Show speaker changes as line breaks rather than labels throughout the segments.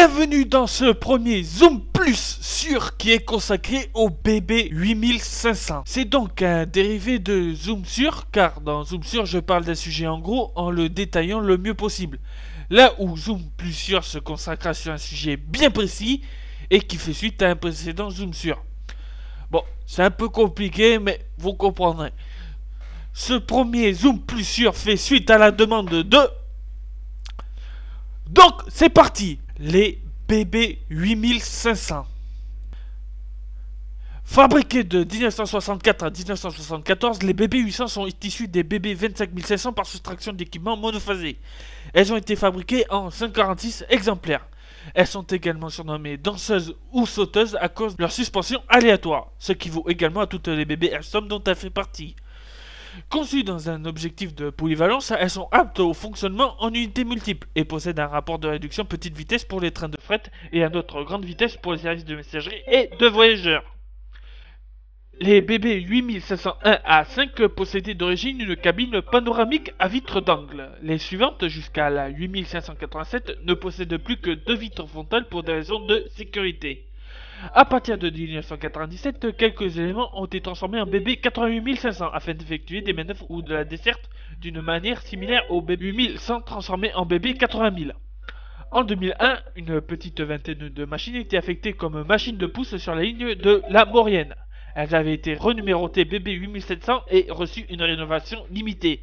Bienvenue dans ce premier Zoom Plus sûr qui est consacré au BB 8500. C'est donc un dérivé de Zoom Sûr, car dans Zoom Sûr je parle d'un sujet en gros en le détaillant le mieux possible. Là où Zoom Plus sûr se consacre sur un sujet bien précis et qui fait suite à un précédent Zoom Sûr. Bon, c'est un peu compliqué mais vous comprendrez. Ce premier Zoom Plus sûr fait suite à la demande de... Donc c'est parti. Les BB 8500. Fabriqués de 1964 à 1974, les BB 800 sont issus des BB 25500 par soustraction d'équipements monophasés. Elles ont été fabriquées en 146 exemplaires. Elles sont également surnommées danseuses ou sauteuses à cause de leur suspension aléatoire, ce qui vaut également à toutes les BB Alstom dont elle fait partie. Conçues dans un objectif de polyvalence, elles sont aptes au fonctionnement en unités multiples et possèdent un rapport de réduction petite vitesse pour les trains de fret et un autre grande vitesse pour les services de messagerie et de voyageurs. Les BB 8501 A5 possédaient d'origine une cabine panoramique à vitre d'angle. Les suivantes, jusqu'à la 8587, ne possèdent plus que deux vitres frontales pour des raisons de sécurité. À partir de 1997, quelques éléments ont été transformés en BB 88500 afin d'effectuer des manœuvres ou de la desserte d'une manière similaire au BB 8100 transformé en BB 80000. En 2001, une petite vingtaine de machines étaient affectées comme machines de pouce sur la ligne de la Maurienne. Elles avaient été renumérotées BB 8700 et reçu une rénovation limitée.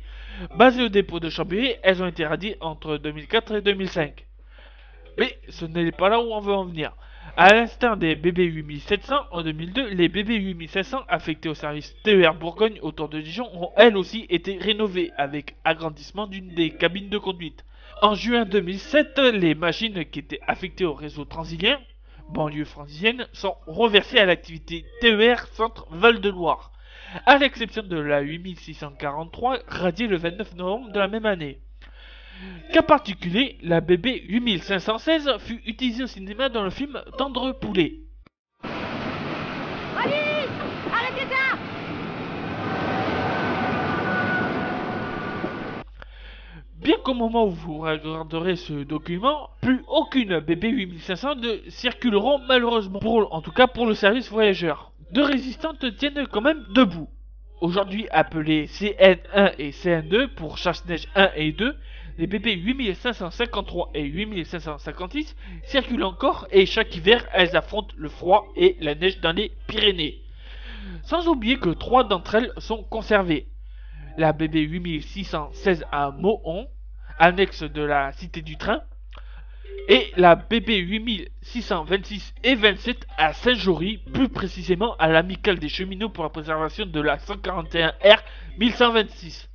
Basées au dépôt de Chambéry, elles ont été radiées entre 2004 et 2005. Mais ce n'est pas là où on veut en venir. À l'instar des BB 8700, en 2002, les BB 8500 affectés au service TER Bourgogne autour de Dijon ont elles aussi été rénovées avec agrandissement d'une des cabines de conduite. En juin 2007, les machines qui étaient affectées au réseau transilien, banlieue francilienne, sont reversées à l'activité TER Centre Val-de-Loire, à l'exception de la 8643 radiée le 29 novembre de la même année. Cas particulier, la BB 8516 fut utilisée au cinéma dans le film Tendre Poulet.
Allez, arrêtez ça!
Bien qu'au moment où vous regarderez ce document, plus aucune BB 8500 ne circuleront malheureusement, en tout cas pour le service voyageur. Deux résistantes tiennent quand même debout. Aujourd'hui appelées CN1 et CN2 pour chasse-neige 1 et 2, les BB 8553 et 8556 circulent encore et chaque hiver elles affrontent le froid et la neige dans les Pyrénées. Sans oublier que trois d'entre elles sont conservées. La BB 8616 à Mohon, annexe de la Cité du Train, et la BB 8626 et 27 à Saint-Jory, plus précisément à l'Amicale des cheminots pour la préservation de la 141R 1126.